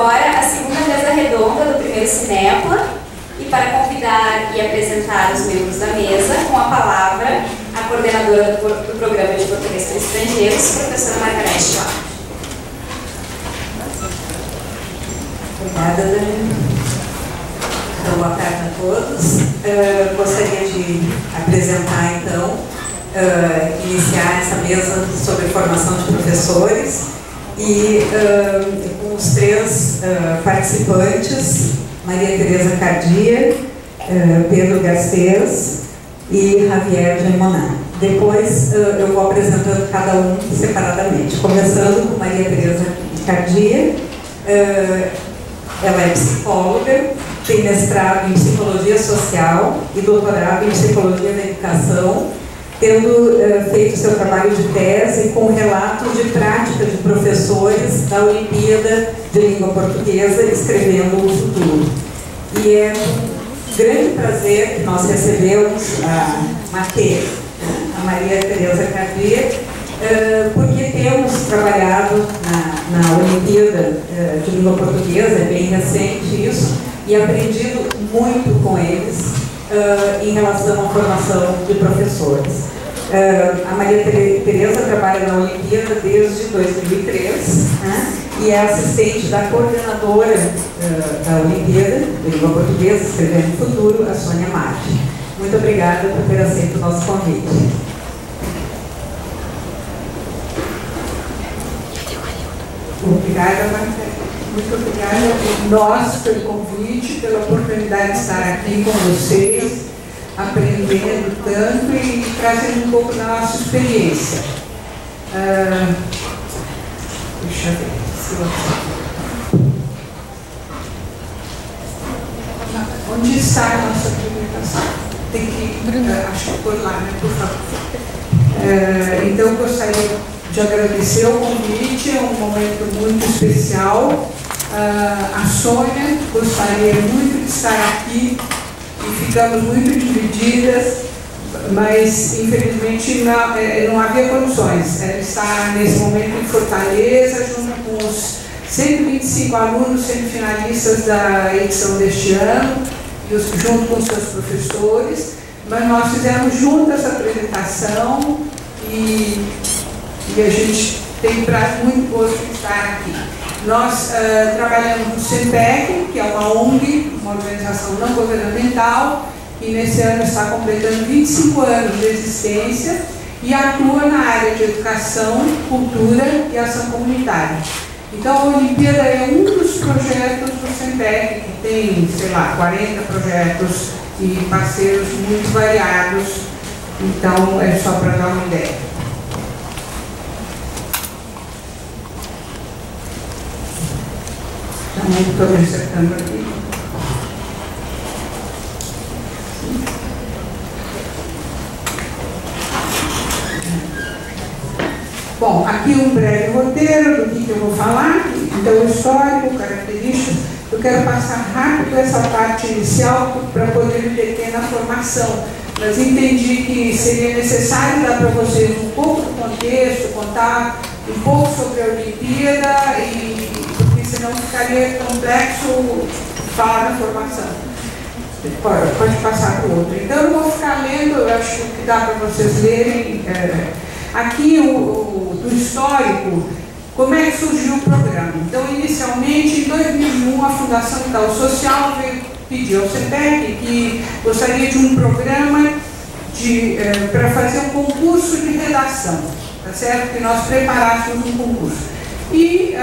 agora a segunda mesa redonda do primeiro Cinepla e para convidar e apresentar os membros da mesa, com a palavra a coordenadora do Programa de Português para Estrangeiros, professora Margarete Schwab. Obrigada, Dani. Então, boa tarde a todos. Gostaria de apresentar, então, iniciar essa mesa sobre formação de professores e com os três participantes, Maria Tereza Cardia, Pedro Garcês e Javier Gemoná. Depois eu vou apresentando cada um separadamente, começando com Maria Tereza Cardia. Ela é psicóloga, tem mestrado em Psicologia Social e doutorado em Psicologia da Educação, tendo feito seu trabalho de tese com relatos de prática de professores da Olimpíada de Língua Portuguesa, escrevendo o futuro. E é um grande prazer que nós recebemos a Matê, a Maria Tereza Cardia, porque temos trabalhado na Olimpíada de Língua Portuguesa, é bem recente isso, e aprendido muito com eles em relação à formação de professores. A Maria Tereza trabalha na Olimpíada desde 2003, né, e é assistente da coordenadora da Olimpíada de Língua Portuguesa, Escrevendo o Futuro, a Sônia Marti. Muito obrigada por ter aceito o nosso convite. Obrigada, Marta. Muito obrigada a nós pelo convite, pela oportunidade de estar aqui com vocês, aprendendo tanto e trazendo um pouco da nossa experiência. Deixa eu ver. Onde está a nossa apresentação? Tem que, acho que por lá, né? Por favor. Então, gostaria de agradecer o convite, é um momento muito especial. A Sônia gostaria muito de estar aqui e ficamos muito divididas, mas infelizmente não havia condições. Ela está nesse momento em Fortaleza, junto com os 125 alunos semifinalistas da edição deste ano, junto com seus professores, mas nós fizemos juntas a apresentação e a gente tem muito gosto de estar aqui. Nós trabalhamos no CEPEC, que é uma ONG, uma organização não governamental, e nesse ano está completando 25 anos de existência e atua na área de educação, cultura e ação comunitária. Então, a Olimpíada é um dos projetos do CEPEC, que tem, sei lá, 40 projetos e parceiros muito variados. Então, é só para dar uma ideia. Estou me acertando aqui. Bom, aqui um breve roteiro do que eu vou falar. Então, histórico, características. Eu quero passar rápido essa parte inicial para poder me deter na formação. Mas entendi que seria necessário dar para vocês um pouco do contexto, contar um pouco sobre a Olimpíada senão ficaria complexo falar da formação. Pode passar para o outro. Então, eu vou ficar lendo, eu acho que dá para vocês lerem. Aqui, do histórico, como é que surgiu o programa. Então, inicialmente, em 2001, a Fundação Itaú Social veio pedir ao CEPEC que gostaria de um programa para fazer um concurso de redação, tá certo? Que nós preparássemos um concurso. E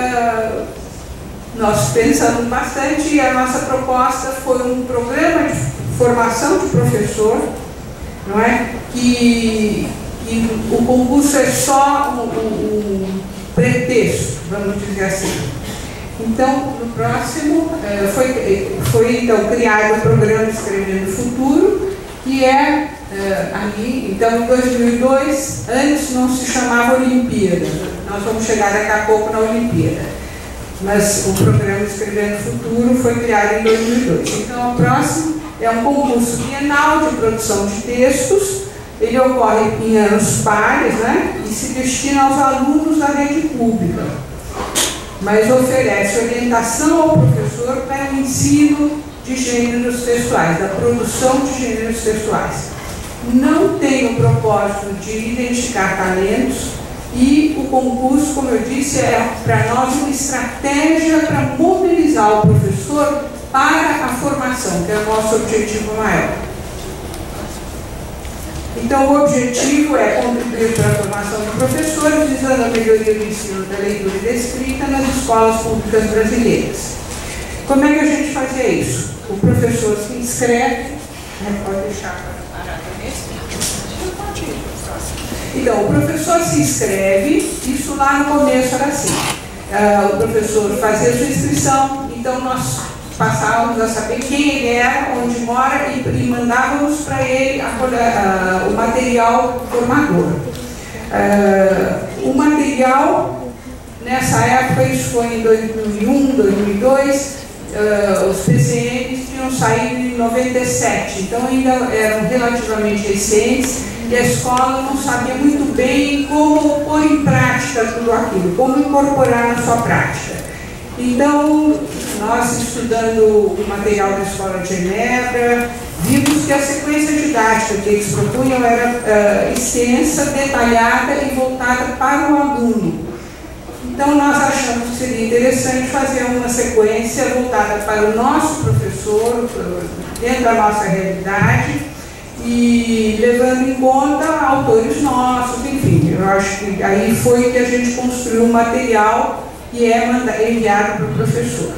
nós pensamos bastante e a nossa proposta foi um programa de formação de professor, não é? Que o concurso é só um pretexto, vamos dizer assim. Então, no próximo, foi então criado o programa Escrevendo o Futuro, que é ali, então em 2002, antes não se chamava Olimpíada, nós vamos chegar daqui a pouco na Olimpíada. Mas o programa Escrevendo o Futuro foi criado em 2002. Então, o próximo é um concurso bienal de produção de textos. Ele ocorre em anos pares, né? E se destina aos alunos da rede pública. mas oferece orientação ao professor para o ensino de gêneros textuais, da produção de gêneros textuais. Não tem o propósito de identificar talentos e o concurso, como eu disse, é para nós uma estratégia para mobilizar o professor para a formação, que é o nosso objetivo maior. Então, o objetivo é contribuir para a formação do professor, visando a melhoria do ensino da leitura e da escrita nas escolas públicas brasileiras. Como é que a gente fazia isso? O professor se inscreve, pode deixar parado nesse. Então, o professor se inscreve, isso lá no começo era assim. O professor fazia sua inscrição, então nós passávamos a saber quem ele é, onde mora e mandávamos para ele o material formador. O material, nessa época, isso foi em 2001, 2002, os PCNs tinham saído em 97, então ainda eram relativamente recentes e a escola não sabia muito bem como pôr em prática tudo aquilo, como incorporar na sua prática. Então, nós estudando o material da Escola de Genebra, vimos que a sequência didática que eles propunham era extensa, detalhada e voltada para o aluno. Então, nós achamos que seria interessante fazer uma sequência voltada para o nosso professor, dentro da nossa realidade, e levando em conta autores nossos, enfim. Eu acho que aí foi que a gente construiu um material que é enviado para o professor.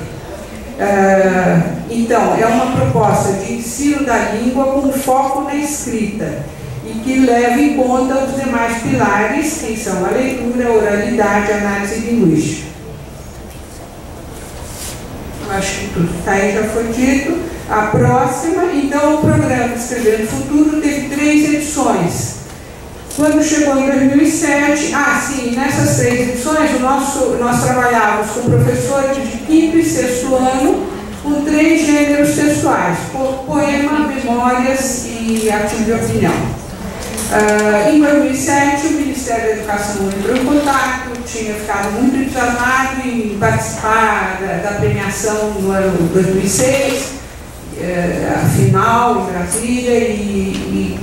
Então, é uma proposta de ensino da língua com foco na escrita e que leva em conta os demais pilares, que são a leitura, a oralidade, a análise linguística. Eu acho que tudo está aí, já foi dito. A próxima, então, o programa Escrevendo Futuro teve 3 edições. Quando chegou em 2007, nessas 3 edições, nós trabalhávamos com professores de 5º e 6º ano, com 3 gêneros textuais: poema, memórias e artigo de opinião. Em 2007, o Ministério da Educação entrou em contato, tinha ficado muito entusiasmado em participar da premiação no ano 2006, a final em Brasília, e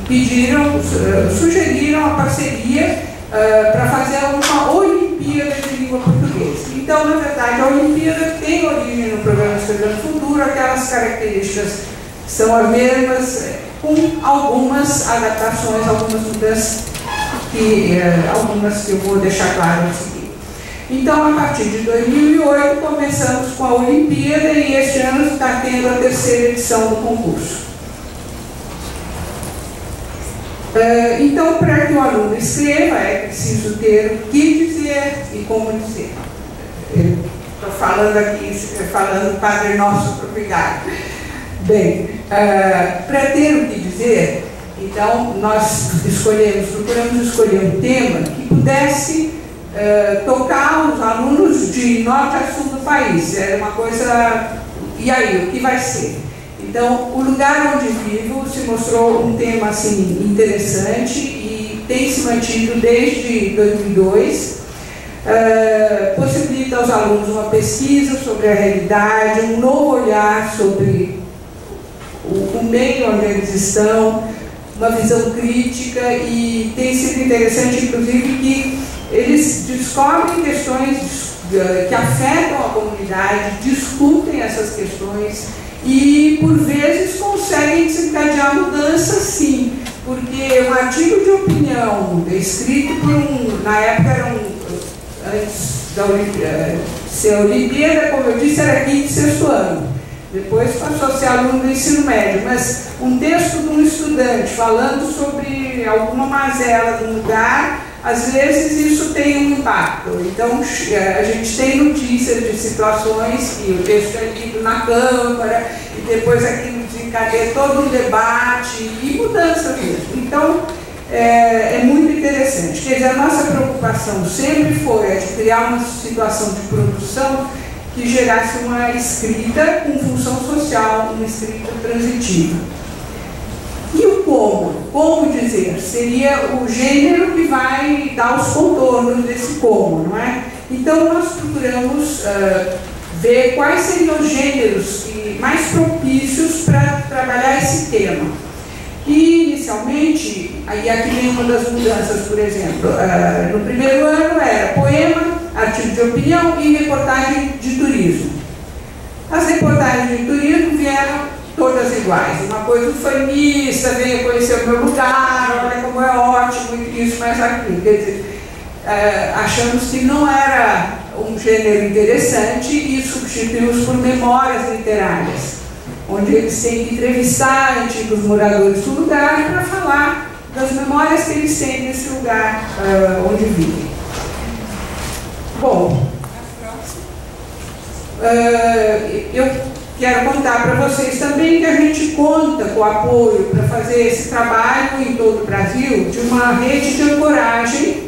sugeriram a parceria para fazer uma Olimpíada de Língua Portuguesa. Então, na verdade, a Olimpíada tem origem no programa Escrevendo Futuro, aquelas características são as mesmas, com algumas adaptações, algumas mudanças, algumas que eu vou deixar claro a seguir. Então, a partir de 2008, começamos com a Olimpíada e este ano está tendo a 3ª edição do concurso. Então, para que o aluno escreva, é preciso ter o que dizer e como dizer. Estou falando aqui, falando Padre Nosso Provigário. Bem, para ter o que dizer, então, nós procuramos escolher um tema que pudesse tocar os alunos de norte a sul do país. Era uma coisa, e aí, o que vai ser? Então, o lugar onde vivo se mostrou um tema assim, interessante e tem se mantido desde 2002. Possibilita aos alunos uma pesquisa sobre a realidade, um novo olhar sobre o meio onde eles estão, uma visão crítica, e tem sido interessante, inclusive, que eles descobrem questões que afetam a comunidade, discutem essas questões e, por vezes, conseguem desencadear mudanças, sim, porque um artigo de opinião escrito por na época antes da Olimpíada, como eu disse, era 5º e 6º ano. Depois passou a ser aluno do ensino médio, mas um texto de um estudante falando sobre alguma mazela do lugar, às vezes isso tem um impacto. Então, a gente tem notícias de situações que o texto é lido na Câmara e depois aquilo desencadeia todo um debate e mudança mesmo. Então, é muito interessante. Quer dizer, a nossa preocupação sempre foi a de criar uma situação de produção que gerasse uma escrita com função social, uma escrita transitiva. E o como? Como dizer? Seria o gênero que vai dar os contornos desse como, não é? Então, nós procuramos ver quais seriam os gêneros mais propícios para trabalhar esse tema. E, inicialmente, aí aqui vem uma das mudanças, por exemplo, no primeiro ano era poema, artigo de opinião e reportagem de turismo. As reportagens de turismo vieram todas iguais. Uma coisa foi mista, venha conhecer o meu lugar, olha como é ótimo, isso, mas aquilo. Quer dizer, achamos que não era um gênero interessante e substituímos por memórias literárias, onde eles têm que entrevistar antigos moradores do lugar para falar das memórias que eles têm nesse lugar onde vivem. Bom, eu quero contar para vocês também que a gente conta com o apoio para fazer esse trabalho em todo o Brasil de uma rede de ancoragem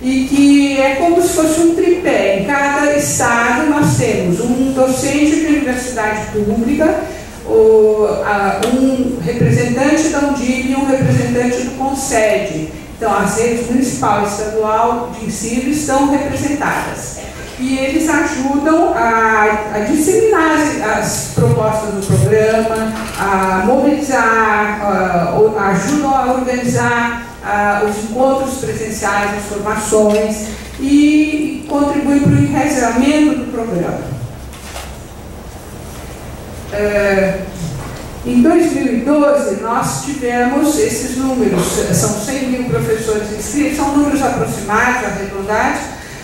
e que é como se fosse um tripé. Em cada estado nós temos um docente de universidade pública, um representante da Undime e um representante do Concede. Então, as redes municipal e estadual de ensino estão representadas. E eles ajudam a disseminar as propostas do programa, a mobilizar, ajudam a organizar os encontros presenciais, as formações e contribuem para o enraizamento do programa. Em 2012, nós tivemos esses números, são 100 mil professores inscritos, são números aproximados, arredondados.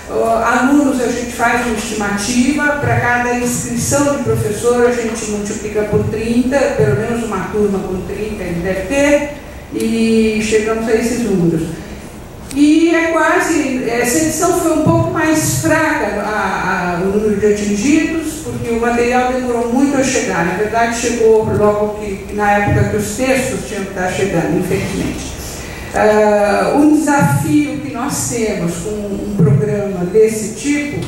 Alunos, a gente faz uma estimativa, para cada inscrição de professor a gente multiplica por 30, pelo menos uma turma com 30 ele deve ter, e chegamos a esses números. E essa edição foi um pouco mais fraca, o número de atingidos, porque o material demorou muito a chegar. Na verdade, chegou logo na época que os textos tinham que estar chegando, infelizmente. Um desafio que nós temos com um programa desse tipo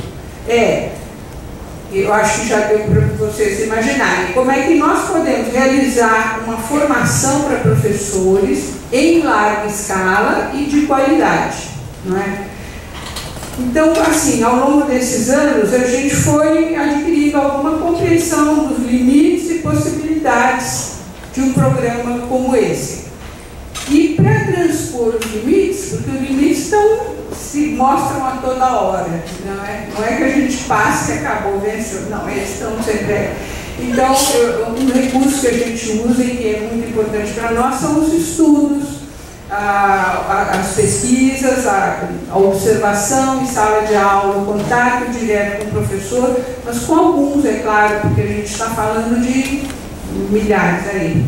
eu acho que já deu para vocês imaginarem, como é que nós podemos realizar uma formação para professores em larga escala e de qualidade, não é? Então, assim, ao longo desses anos, a gente foi adquirindo alguma compreensão dos limites e possibilidades de um programa como esse. E para transpor os limites, porque os limites se mostram a toda hora, não é que a gente passe e acabou, venceu, não, eles estão sempre. Então, um recurso que a gente usa e que é muito importante para nós são os estudos, as pesquisas, a observação em sala de aula, o contato direto com o professor, mas com alguns, é claro, porque a gente está falando de milhares aí.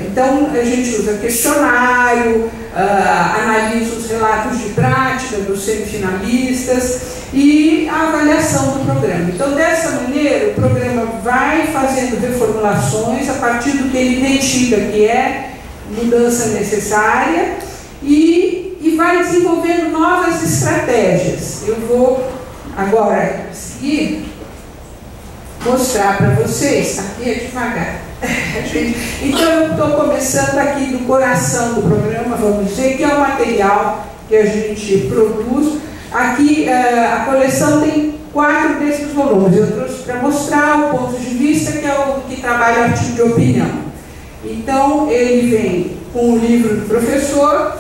Então, a gente usa questionário, analisa os relatos de prática dos semifinalistas e a avaliação do programa. Então, dessa maneira, o programa vai fazendo reformulações a partir do que ele identifica que é mudança necessária e vai desenvolvendo novas estratégias. Eu vou agora seguir, mostrar para vocês, aqui é devagar. Então, eu estou começando aqui do coração do programa, vamos dizer, que é o material que a gente produz. Aqui, a coleção tem 4 desses volumes. Eu trouxe para mostrar o ponto de vista, que é o que trabalha o artigo de opinião. Então, ele vem com o livro do professor,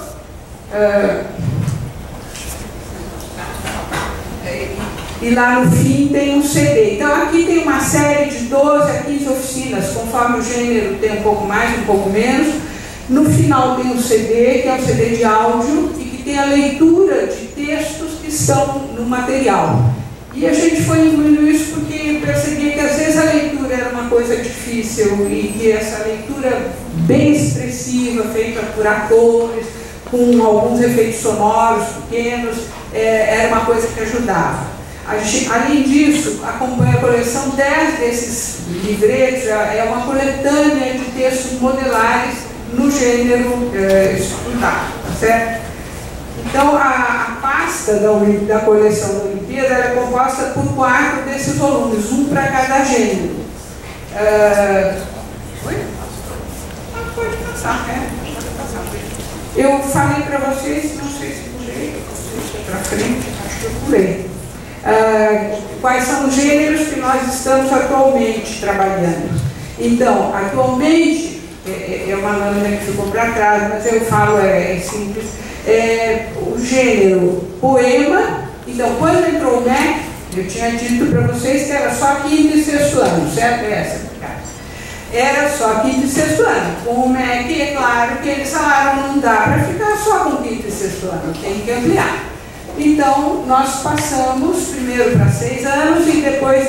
e lá no fim tem um CD. Então aqui tem uma série de 12 a 15 oficinas, conforme o gênero tem um pouco mais, um pouco menos. No final tem um CD, que é um CD de áudio, e que tem a leitura de textos que estão no material. E a gente foi incluindo isso porque percebia que às vezes a leitura era uma coisa difícil e que essa leitura bem expressiva, feita por atores, com alguns efeitos sonoros pequenos, era uma coisa que ajudava. Além disso, acompanha a coleção 10 desses livretos, é uma coletânea de textos modelares no gênero estudado, tá certo? Então, a pasta da coleção da Olimpíada é composta por 4 desses volumes, um para cada gênero. Pode passar, pode passar. Eu falei para vocês, não sei se pulei, para frente. procurei. Quais são os gêneros que nós estamos atualmente trabalhando? Então, atualmente, é uma lâmina que ficou para trás, mas eu falo, é simples, o gênero poema. Então, quando entrou o MEC, eu tinha dito para vocês que era só quinto e sexto ano, certo? Essa era só quinto e sexto ano. Com o MEC, é claro que eles falaram, não dá para ficar só com quinto e sexto ano, tem que ampliar. Então, nós passamos primeiro para 6 anos e depois,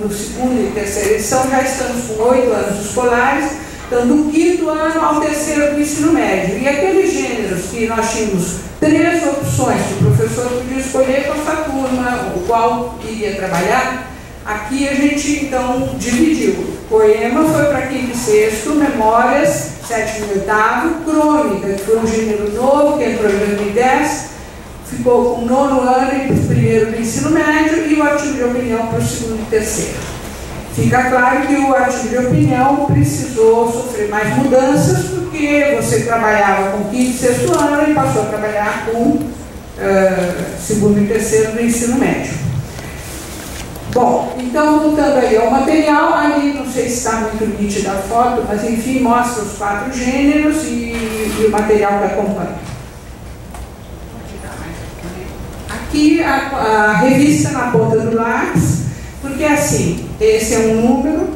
no segundo e terceira edição, já estamos com 8 anos escolares, dando do quinto ano ao terceiro do ensino médio. E aqueles gêneros que nós tínhamos 3 opções, que o professor podia escolher com a sua turma, o qual iria trabalhar, aqui a gente então dividiu. Poema foi para quinto e sexto, memórias, sétimo e oitavo, crônica, que foi um gênero novo, que entrou em 2010, ficou com o 9º ano e o primeiro do ensino médio, e o artigo de opinião para o segundo e terceiro. Fica claro que o artigo de opinião precisou sofrer mais mudanças, porque você trabalhava com quinto e sexto ano e passou a trabalhar com segundo e terceiro do ensino médio. Bom, então voltando aí ao material, ali não sei se está muito nítida a foto, mas enfim, mostra os 4 gêneros e o material que acompanha. Aqui a revista na ponta do lápis, porque assim, esse é um número,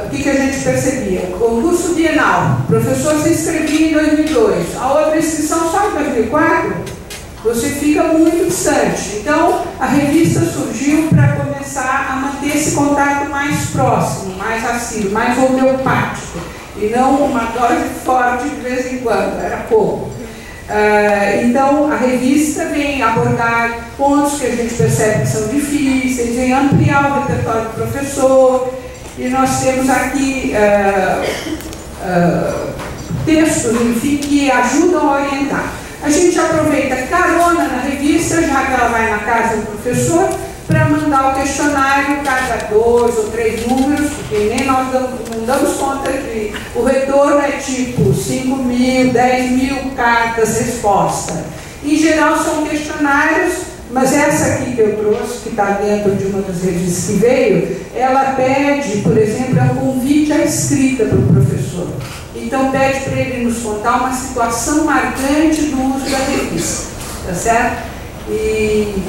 o que a gente percebia? O concurso bienal, o professor se inscrevia em 2002, a outra inscrição só em 2004, você fica muito distante. Então, a revista surgiu para começar a manter esse contato mais próximo, mais assíduo, mais homeopático, e não uma dose forte de vez em quando, era pouco. Então, a revista vem abordar pontos que a gente percebe que são difíceis, vem ampliar o repertório do professor, e nós temos aqui textos, enfim, que ajudam a orientar. A gente aproveita carona na revista, já que ela vai na casa do professor, para mandar o questionário cada 2 ou 3 números, porque nem nós não damos conta que o retorno é tipo 5.000, 10.000 cartas resposta. Em geral são questionários, mas essa aqui que eu trouxe, que está dentro de uma das revistas que veio, ela pede, por exemplo, um convite à escrita para o professor. Então pede para ele nos contar uma situação marcante do uso da revista, tá certo? E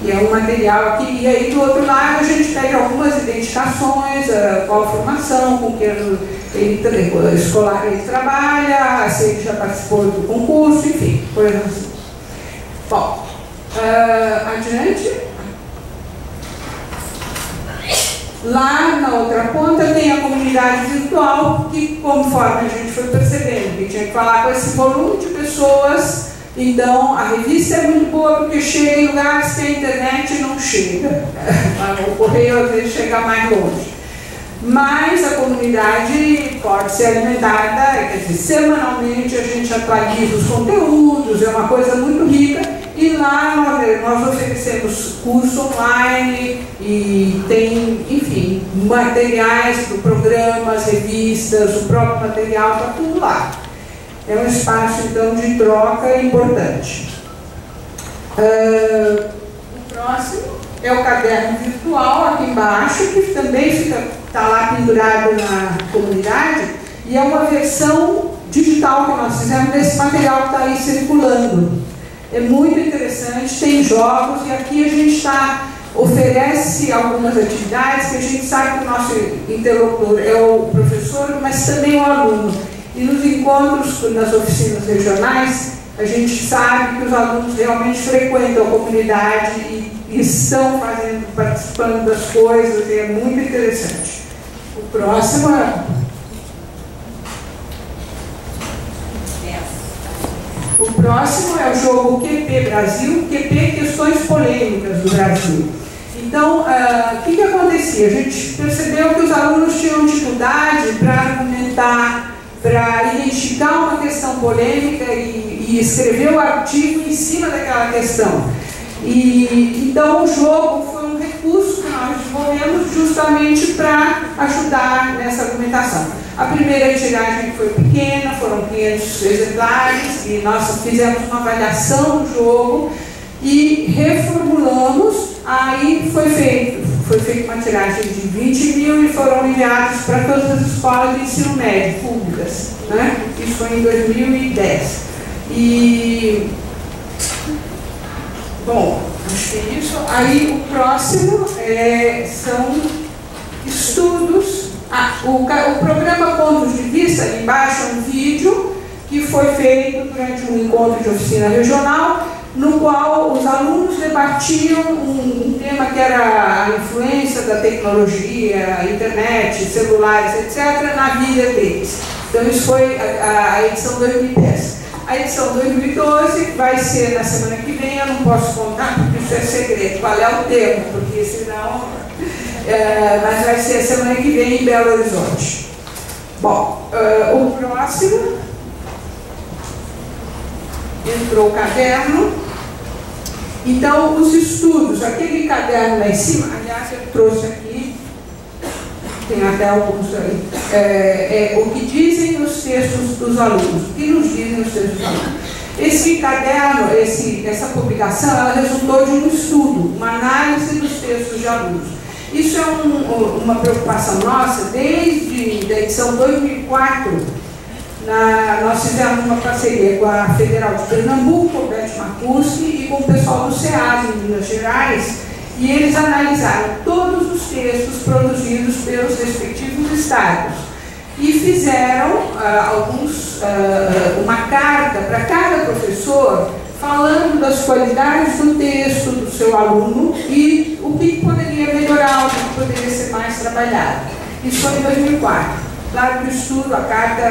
é um material aqui, e aí do outro lado a gente pega algumas identificações, qual formação, com que ele escolar ele trabalha, se ele já participou do concurso, enfim, coisas assim. Bom, adiante. Lá na outra ponta tem a comunidade virtual, que conforme a gente foi percebendo, que tinha que falar com esse volume de pessoas. Então, a revista é muito boa porque chega em lugares que a internet não chega. O correio às vezes chega mais longe. Mas a comunidade pode ser alimentada, quer dizer, semanalmente a gente atualiza os conteúdos, é uma coisa muito rica. E lá nós oferecemos curso online e tem, enfim, materiais do programa, as revistas, o próprio material, está tudo lá. É um espaço, então, de troca importante. O próximo é o caderno virtual, aqui embaixo, que também está lá pendurado na comunidade, e é uma versão digital que nós fizemos desse material que está aí circulando. É muito interessante, tem jogos, e aqui a gente oferece algumas atividades que a gente sabe que o nosso interlocutor é o professor, mas também o aluno. E nos encontros nas oficinas regionais, a gente sabe que os alunos realmente frequentam a comunidade e estão participando das coisas, e é muito interessante. O próximo é... O próximo é o jogo QP Brasil, QP Questões Polêmicas do Brasil. Então, o que acontecia? A gente percebeu que os alunos tinham dificuldade para argumentar, para identificar uma questão polêmica e escrever o artigo em cima daquela questão. Então, o jogo foi um recurso que nós desenvolvemos justamente para ajudar nessa argumentação. A primeira tiragem foi pequena, foram 500 exemplares, e nós fizemos uma avaliação do jogo, e reformulamos. Aí foi feita uma tiragem de 20 mil e foram enviados para todas as escolas de ensino médio públicas, né? Isso foi em 2010. E, bom, acho que é isso. Aí o próximo são estudos. O programa Pontos de Vista, ali embaixo é um vídeo que foi feito durante um encontro de oficina regional, no qual os alunos debatiam um tema que era a influência da tecnologia, internet, celulares, etc., na vida deles. Então, isso foi a edição 2010. A edição 2012 vai ser na semana que vem, eu não posso contar porque isso é segredo, qual é o tema, porque senão... mas vai ser a semana que vem em Belo Horizonte. Bom, o próximo... Entrou o caderno. Então, os estudos, aquele caderno lá em cima, aliás, eu trouxe aqui, tem até alguns aí, o que dizem os textos dos alunos, o que nos dizem os textos dos alunos. Esse caderno, essa publicação, ela resultou de um estudo, uma análise dos textos de alunos. Isso é uma preocupação nossa desde a edição 2004. Nós fizemos uma parceria com a Federal de Pernambuco, com o Beth Marcucci e com o pessoal do SEAD em Minas Gerais, e eles analisaram todos os textos produzidos pelos respectivos estados e fizeram uma carta para cada professor falando das qualidades do texto do seu aluno e o que poderia melhorar, o que poderia ser mais trabalhado. Isso foi em 2004. Claro que o estudo, a carta,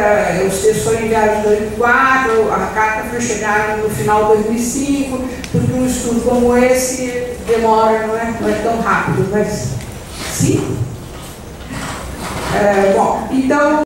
os textos foram enviados em 2004, a carta foi chegar no final de 2005, porque um estudo como esse demora, não é tão rápido, mas sim. Bom, então...